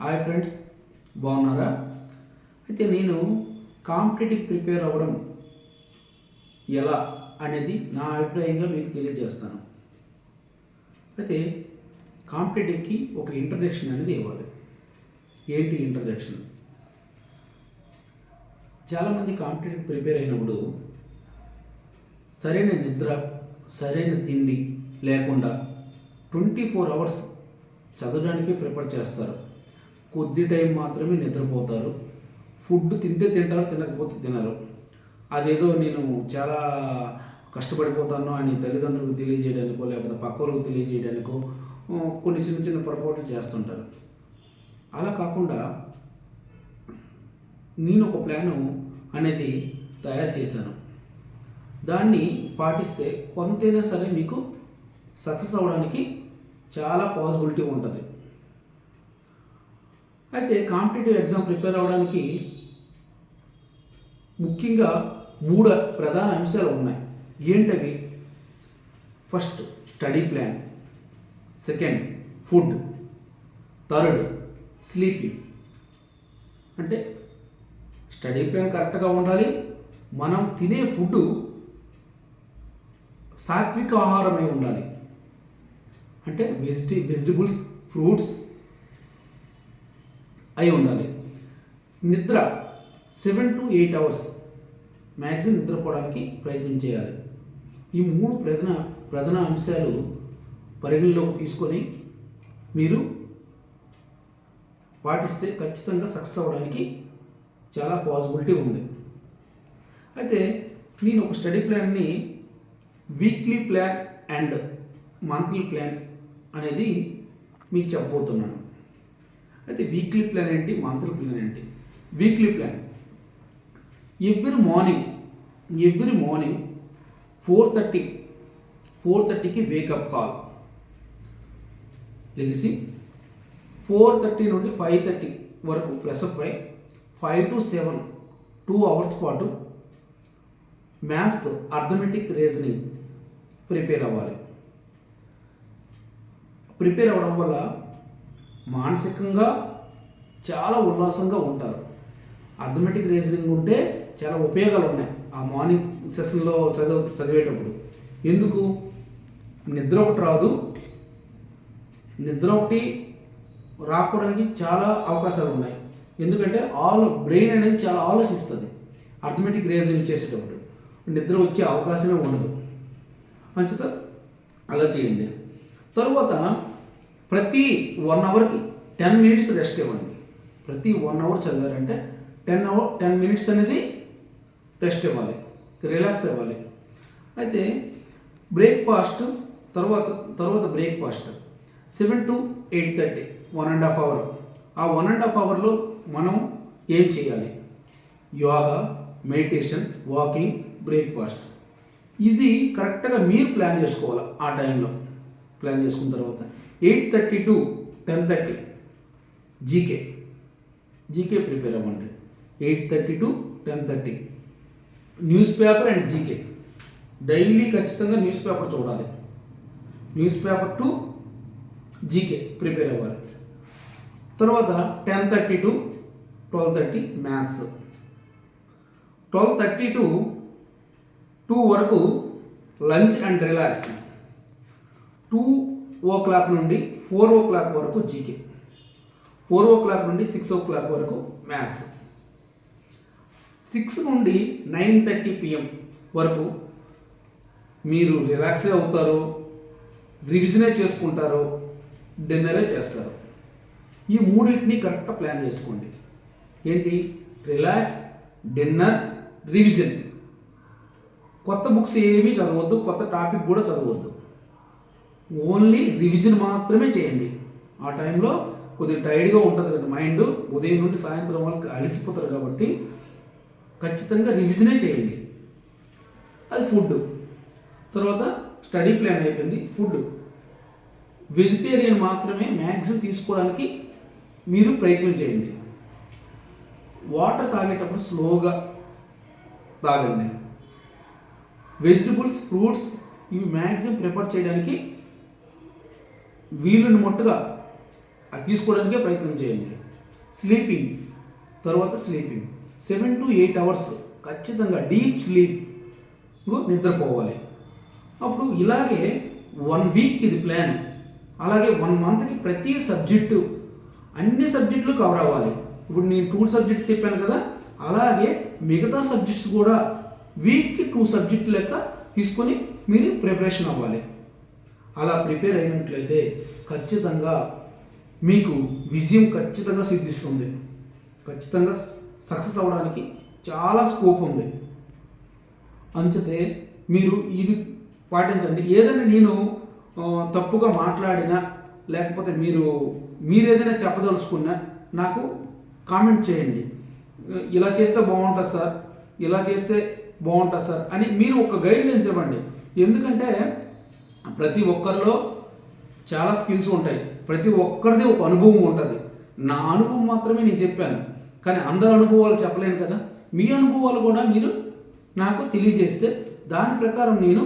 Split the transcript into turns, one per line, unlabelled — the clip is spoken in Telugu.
హాయ్ ఫ్రెండ్స్, బాగున్నారా? అయితే నేను కాంపిటేటివ్ ప్రిపేర్ అవ్వడం ఎలా అనేది నా అభిప్రాయంగా మీకు తెలియజేస్తాను. అయితే కాంపిటేటివ్కి ఒక ఇంట్రడక్షన్ అనేది ఇవ్వాలి. ఏంటి ఇంట్రడక్షన్? చాలామంది కాంపిటేటివ్ ప్రిపేర్ అయినప్పుడు సరైన నిద్ర, సరైన తిండి లేకుండా 24 అవర్స్ చదవడానికే ప్రిపేర్ చేస్తారు. కొద్ది టైం మాత్రమే నిద్రపోతారు. ఫుడ్ తింటే తింటారు, తినకపోతే తినరు. అదేదో నేను చాలా కష్టపడిపోతాను అని తల్లిదండ్రులకు తెలియజేయడానికో లేకపోతే పక్కలకు తెలియజేయడానికో కొన్ని చిన్న చిన్న పొరపాట్లు చేస్తుంటారు. అలా కాకుండా నేను ఒక ప్లాను అనేది తయారు చేశాను. దాన్ని పాటిస్తే కొంతైనా సరే మీకు సక్సెస్ అవ్వడానికి చాలా పాసిబిలిటీ ఉంటుంది. అయితే కాంపిటేటివ్ ఎగ్జామ్ ప్రిపేర్ అవ్వడానికి ముఖ్యంగా 3 ప్రధాన అంశాలు ఉన్నాయి. ఏంటవి? First study plan, second food, third sleeping. అంటే స్టడీ ప్లాన్ కరెక్ట్గా ఉండాలి. మనం తినే ఫుడ్ సాత్విక ఆహారమై ఉండాలి. అంటే వెజిటబుల్స్, ఫ్రూట్స్ అయి ఉండాలి. నిద్ర 7 to 8 అవర్స్ మ్యాక్సిమం నిద్రపోవడానికి ప్రయత్నం చేయాలి. ఈ 3 ప్రధాన అంశాలు పరిగణలోకి తీసుకొని మీరు పాటిస్తే ఖచ్చితంగా సక్సెస్ అవ్వడానికి చాలా పాసిబిలిటీ ఉంది. అయితే నేను ఒక స్టడీ ప్లాన్ని weekly plan and monthly plan అనేది మీకు చెప్పబోతున్నాను. అయితే వీక్లీ ప్లాన్ ఏంటి, మంత్లీ ప్లాన్ ఏంటి? వీక్లీ ప్లాన్ ఎవ్రీ మార్నింగ్ 4:30కి వేకప్ కాల్ లెగిసి 4:30 నుండి 5:30 వరకు ఫ్రెషప్ అయి 5 to 7 2 అవర్స్ పాటు మ్యాథ్స్, అర్థమెటిక్, రీజనింగ్ ప్రిపేర్ అవ్వాలి. ప్రిపేర్ అవ్వడం వల్ల మానసికంగా చాలా ఉల్లాసంగా ఉంటారు. అర్థమెటిక్, రీజనింగ్ ఉంటే చాలా ఉపయోగాలు ఉన్నాయి ఆ మార్నింగ్ సెషన్లో చదివేటప్పుడు. ఎందుకు? నిద్ర ఒకటి రాదు. నిద్ర ఒకటి రాకపోవడానికి చాలా అవకాశాలు ఉన్నాయి. ఎందుకంటే బ్రెయిన్ అనేది చాలా ఆలోచిస్తుంది అర్థమెటిక్, రీజనింగ్ చేసేటప్పుడు. నిద్ర వచ్చే అవకాశమే ఉండదు. మంచిదా? అలా చేయండి. తరువాత ప్రతి 1 అవర్కి 10 మినిట్స్ రెస్ట్ ఇవ్వండి. ప్రతి 1 అవర్ చదివారంటే 10 మినిట్స్ అనేది రెస్ట్ ఇవ్వాలి, రిలాక్స్ అవ్వాలి. అయితే బ్రేక్ఫాస్ట్ తర్వాత బ్రేక్ఫాస్ట్ 7 to 8:30 1.5 అవర్. ఆ 1.5 అవర్లో మనం ఏం చేయాలి? Yoga, meditation, walking, breakfast. ఇది కరెక్ట్గా మీరు ప్లాన్ చేసుకోవాలి. ఆ టైంలో ప్లాన్ చేసుకున్న తర్వాత 8:30 to 10:30 జీకే ప్రిపేర్ అవ్వండి. 8:30 to 10:30 news paper and GK. Daily ఖచ్చితంగా న్యూస్ పేపర్ చూడాలి. News paper to GK prepare అవ్వాలి. తర్వాత 10:30 to 12:30 మ్యాథ్స్. 12:30 to 2 వరకు లంచ్ అండ్ రిలాక్స్. 2:00 నుండి 4:00 వరకు జీకే. 4:00 నుండి 6:00 వరకు మ్యాథ్స్. 6 నుండి 9:30 PM వరకు మీరు రిలాక్సే అవుతారు, రివిజనే చేసుకుంటారు, డిన్నరే చేస్తారు. ఈ 3 కరెక్ట్గా ప్లాన్ చేసుకోండి. ఏంటి? Relax, dinner, revision. కొత్త బుక్స్ ఏమీ చదవద్దు, కొత్త టాపిక్ కూడా చదవద్దు. ఓన్లీ రివిజన్ మాత్రమే చేయండి. ఆ టైంలో కొద్దిగా టైర్డ్గా ఉంటుంది కదా మైండ్. ఉదయం నుండి సాయంత్రం వరకు అలసిపోతారు కాబట్టి ఖచ్చితంగా రివిజనే చేయండి. అది ఫుడ్. తర్వాత స్టడీ ప్లాన్ అయిపోయింది. ఫుడ్ వెజిటేరియన్ మాత్రమే మ్యాక్సిమం తీసుకోవడానికి మీరు ప్రయత్నం చేయండి. వాటర్ తాగేటప్పుడు స్లోగా తాగండి. వెజిటబుల్స్, ఫ్రూట్స్ ఇవి మ్యాక్సిమం ప్రిపేర్ చేయడానికి వీలుని మట్టుగా అది తీసుకోవడానికే ప్రయత్నం చేయండి. స్లీపింగ్, తర్వాత స్లీపింగ్ 7 to 8 అవర్స్ ఖచ్చితంగా డీప్ స్లీప్ నిద్రపోవాలి. అప్పుడు ఇలాగే 1 వీక్ ఇది ప్లాన్. అలాగే 1 మంత్కి ప్రతి సబ్జెక్టు అన్ని సబ్జెక్టులు కవర్ అవ్వాలి. ఇప్పుడు నేను 2 సబ్జెక్ట్స్ చెప్పాను కదా, అలాగే మిగతా సబ్జెక్ట్స్ కూడా వీక్కి 2 సబ్జెక్టు లెక్క తీసుకొని మీరు ప్రిపరేషన్ అవ్వాలి. అలా ప్రిపేర్ అయినట్లయితే ఖచ్చితంగా మీకు విజయం ఖచ్చితంగా సిద్ధిస్తుంది. ఖచ్చితంగా సక్సెస్ అవ్వడానికి చాలా స్కోప్ ఉంది. అంచితే మీరు ఇది పాటించండి. ఏదైనా నేను తప్పుగా మాట్లాడినా లేకపోతే మీరేదైనా చెప్పదలుచుకున్నా నాకు కామెంట్ చేయండి. ఇలా చేస్తే బాగుంటుంది సార్, ఇలా చేస్తే బాగుంటుంది సార్ అని మీరు ఒక గైడ్లైన్స్ ఇవ్వండి. ఎందుకంటే ప్రతి ఒక్కరిలో చాలా స్కిల్స్ ఉంటాయి, ప్రతి ఒక్కరిది ఒక అనుభవం ఉంటుంది. నా అనుభవం మాత్రమే నేను చెప్పాను, కానీ అందరి అనుభవాలు చెప్పలేను కదా. మీ అనుభవాలు కూడా మీరు నాకు తెలియజేస్తే దాని ప్రకారం నేను